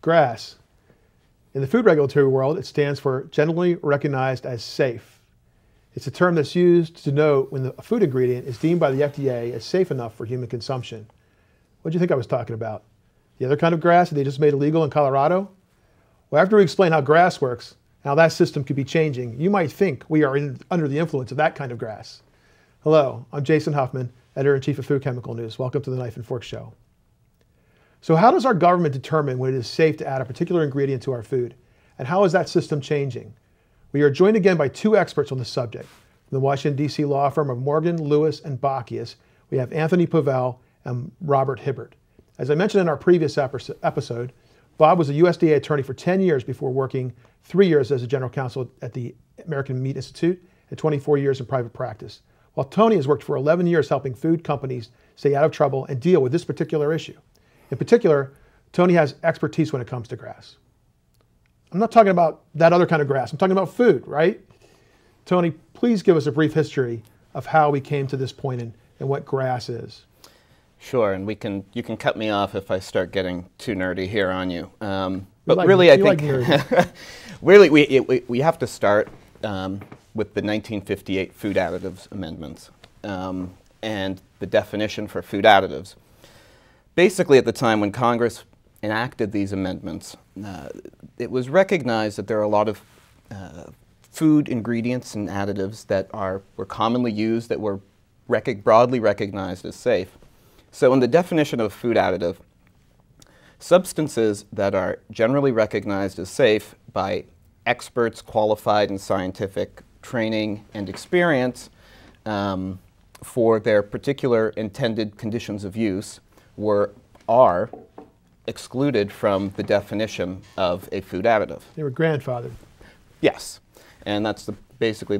GRAS. In the food regulatory world, it stands for Generally Recognized as Safe. It's a term that's used to denote when a food ingredient is deemed by the FDA as safe enough for human consumption. What do you think I was talking about? The other kind of GRAS that they just made illegal in Colorado? Well, after we explain how GRAS works, how that system could be changing, you might think we are under the influence of that kind of GRAS. Hello, I'm Jason Huffman, Editor-in-Chief of Food Chemical News. Welcome to the Knife and Fork Show. So how does our government determine when it is safe to add a particular ingredient to our food? And how is that system changing? We are joined again by two experts on this subject. From the Washington, D.C. law firm of Morgan, Lewis, and Bacchius, we have Anthony Pavel and Robert Hibbert. As I mentioned in our previous episode, Bob was a USDA attorney for 10 years before working 3 years as a general counsel at the American Meat Institute and 24 years in private practice, while Tony has worked for 11 years helping food companies stay out of trouble and deal with this particular issue. In particular, Tony has expertise when it comes to GRAS. I'm not talking about that other kind of GRAS. I'm talking about food, right? Tony, please give us a brief history of how we came to this point and what GRAS is. Sure, and you can cut me off if I start getting too nerdy here on you. But really, I think really we have to start with the 1958 Food Additives Amendments and the definition for food additives. Basically, at the time when Congress enacted these amendments, it was recognized that there are a lot of food ingredients and additives that were commonly used that were broadly recognized as safe. So in the definition of food additive, substances that are generally recognized as safe by experts qualified in scientific training and experience for their particular intended conditions of use are excluded from the definition of a food additive. They were grandfathered. Yes, and that's basically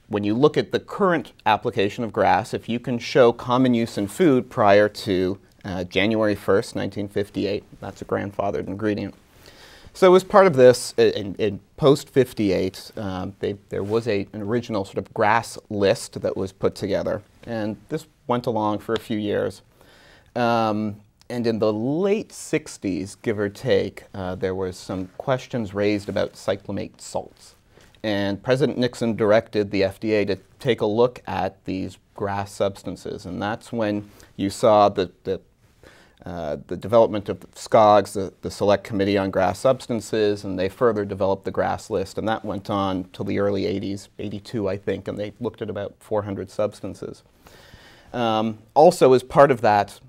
when you look at the current application of GRAS, if you can show common use in food prior to January 1st, 1958, that's a grandfathered ingredient. So as part of this, in post-58, there was an original sort of GRAS list that was put together, and this went along for a few years. And in the late 60s, give or take, there was some questions raised about cyclamate salts. And President Nixon directed the FDA to take a look at these GRAS substances. And that's when you saw the development of SCOGS, the Select Committee on GRAS Substances, and they further developed the GRAS list. And that went on till the early 80s, 82 I think, and they looked at about 400 substances. Also, as part of that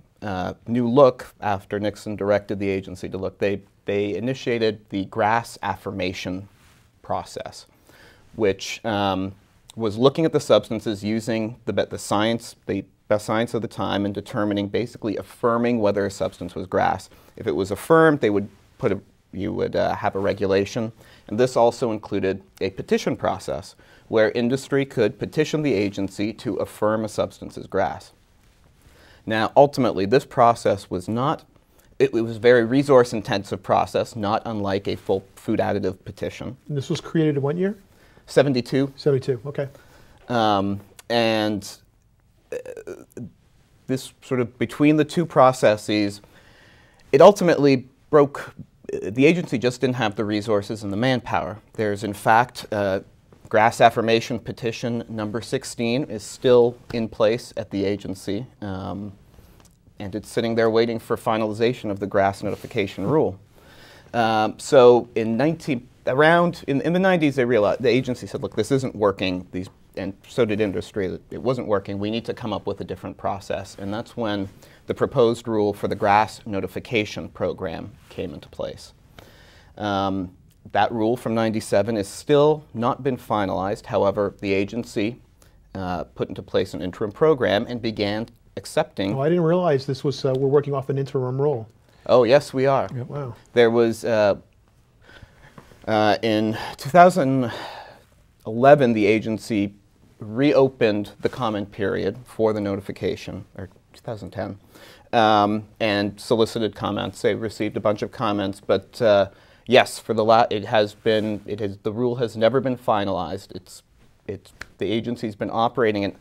new look, after Nixon directed the agency to look, they initiated the GRAS affirmation process, which was looking at the substances using the best science of the time and determining, basically affirming whether a substance was GRAS. If it was affirmed, they would you would have a regulation, and this also included a petition process where industry could petition the agency to affirm a substance as GRAS. Now, ultimately, this process was it was a very resource-intensive process, not unlike a full food additive petition. And this was created in what year? 72. 72, okay. And this sort of, between the two processes, it ultimately broke, the agency just didn't have the resources and the manpower. There's, in fact, GRAS affirmation petition number 16 is still in place at the agency, and it's sitting there waiting for finalization of the GRAS notification rule. So in the 90s, they realized, the agency said, look, this isn't working, and so did industry. It wasn't working. We need to come up with a different process, and that's when the proposed rule for the GRAS notification program came into place. That rule from '97 has still not been finalized. However, the agency put into place an interim program and began accepting. Oh, I didn't realize this was, we're working off an interim rule. Oh, yes, we are. Yeah, wow. There was, in 2011, the agency reopened the comment period for the notification, or 2010, and solicited comments. They received a bunch of comments, but yes, for the the rule has never been finalized. The agency's been operating, and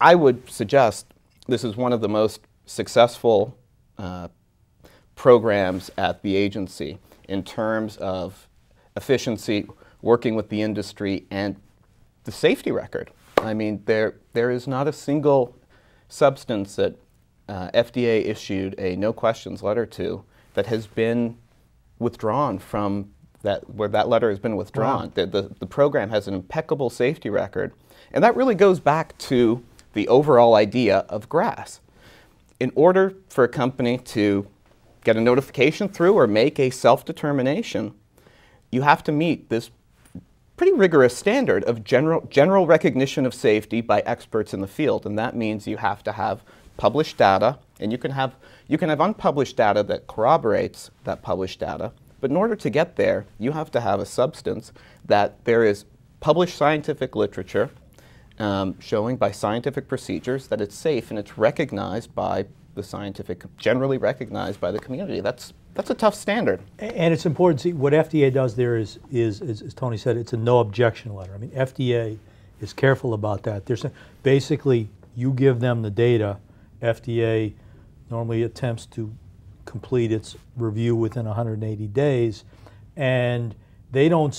I would suggest this is one of the most successful programs at the agency in terms of efficiency, working with the industry, and the safety record. I mean, there is not a single substance that FDA issued a no questions letter to that has been withdrawn from that, where that letter has been withdrawn. Wow. The program has an impeccable safety record, and that really goes back to the overall idea of GRAS. In order for a company to get a notification through or make a self-determination, you have to meet this pretty rigorous standard of general recognition of safety by experts in the field, and that means you have to have published data, and you can have unpublished data that corroborates that published data. But in order to get there, you have to have a substance that there is published scientific literature showing by scientific procedures that it's safe and it's recognized by the scientific, generally recognized by the community. That's a tough standard. And it's important to see what FDA does there is, as Tony said, it's a no objection letter. I mean, FDA is careful about that. There's basically, you give them the data, FDA normally attempts to complete its review within 180 days, and they don't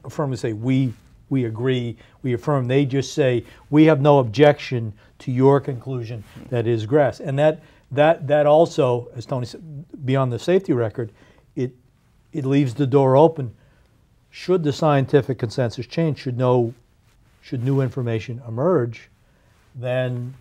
affirmly say we agree, we affirm. They just say we have no objection to your conclusion that is GRAS. And that also, as Tony said, beyond the safety record, it leaves the door open. Should the scientific consensus change, should new information emerge, then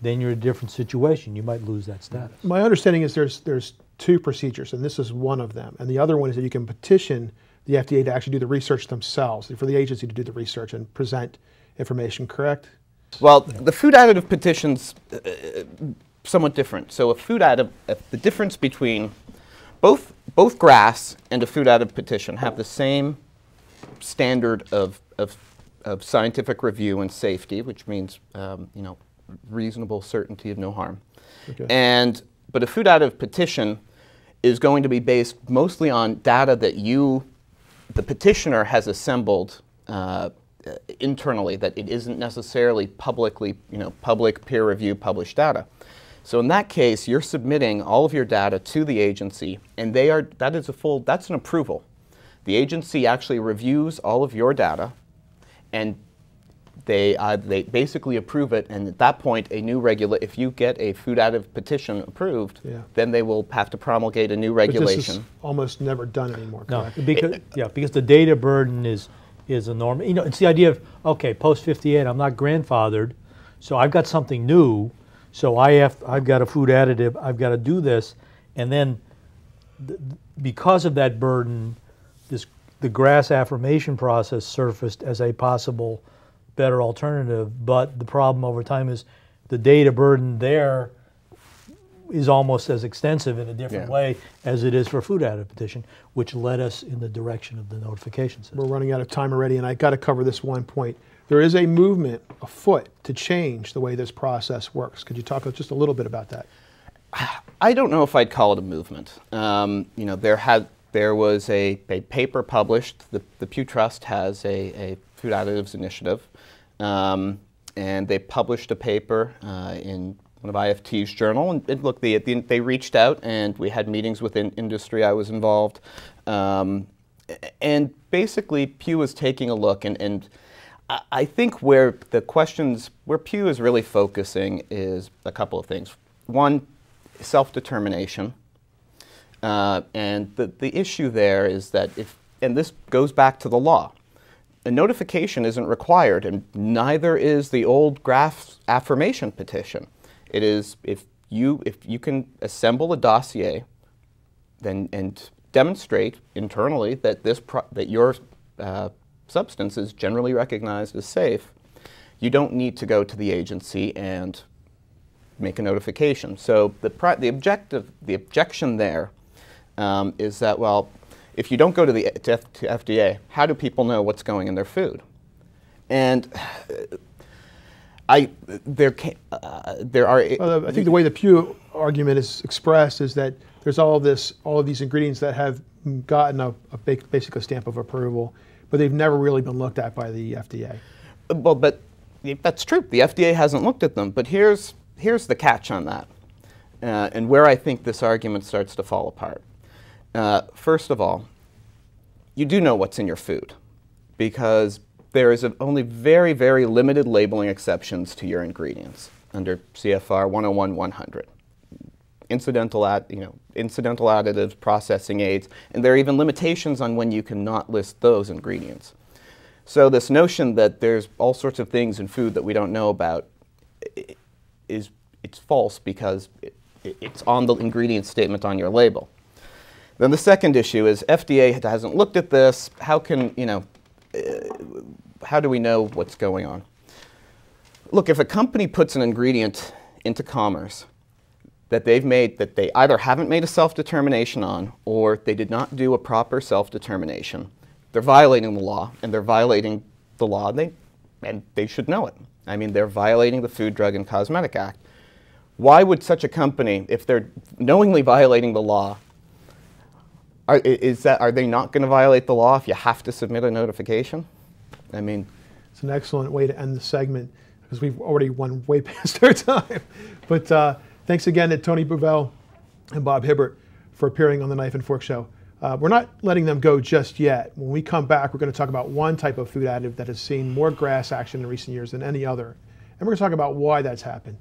you're in a different situation. You might lose that status. My understanding is there's two procedures, and this is one of them. And the other one is that you can petition the FDA to actually do the research themselves, for the agency to do the research and present information, correct? Well, the food additive petition's somewhat different. So a food additive, the difference between both GRAS and a food additive petition have the same standard of scientific review and safety, which means reasonable certainty of no harm. Okay. But a food additive petition is going to be based mostly on data that the petitioner has assembled internally, that it isn't necessarily public peer review published data. So in that case, you're submitting all of your data to the agency, and that's an approval. The agency actually reviews all of your data, and they basically approve it, and at that point, if you get a food additive petition approved, then they will have to promulgate a new regulation. But this is almost never done anymore, correct? No, because the data burden is enormous. It's the idea of, okay, post 58, I'm not grandfathered, so I've got something new, so I've got a food additive, I've got to do this, and then because of that burden, the GRAS affirmation process surfaced as a possible better alternative, but the problem over time is the data burden there is almost as extensive in a different way as it is for food additive petition, which led us in the direction of the notification system. We're running out of time already, and I got to cover this one point. There is a movement afoot to change the way this process works. Could you talk just a little bit about that? I don't know if I'd call it a movement. There was a paper published. The Pew Trust has a food additives initiative, and they published a paper in one of IFT's journal. And look, they reached out, and we had meetings within industry. I was involved, and basically Pew was taking a look, and I think where Pew is really focusing is a couple of things. One, self-determination. And the issue there is that and this goes back to the law, a notification isn't required, and neither is the old GRAS affirmation petition. It is if you can assemble a dossier and demonstrate internally that that your substance is generally recognized as safe, you don't need to go to the agency and make a notification. So the objection there is that, well, if you don't go to FDA, how do people know what's going in their food? And I think the way the Pew argument is expressed is that there's all of these ingredients that have gotten basically a stamp of approval, but they've never really been looked at by the FDA. Well, but that's true. The FDA hasn't looked at them. But here's the catch on that. and where I think this argument starts to fall apart. First of all, you do know what's in your food because there is only very, very limited labeling exceptions to your ingredients under CFR 101-100. Incidental additives, processing aids, and there are even limitations on when you cannot list those ingredients. So this notion that there's all sorts of things in food that we don't know about it's false because it's on the ingredient statement on your label. Then the second issue is FDA hasn't looked at this. How can, how do we know what's going on? Look, if a company puts an ingredient into commerce that they've made that they either haven't made a self-determination on or they did not do a proper self-determination, they're violating the law, and they're violating the law, and they should know it. I mean, they're violating the Food, Drug, and Cosmetic Act. Why would such a company, if they're knowingly violating the law, are they not going to violate the law if you have to submit a notification? I mean, it's an excellent way to end the segment because we've already run way past our time. But thanks again to Tony Pavel and Bob Hibbert for appearing on the Knife and Fork Show. We're not letting them go just yet. When we come back, we're going to talk about one type of food additive that has seen more GRAS action in recent years than any other. And we're going to talk about why that's happened.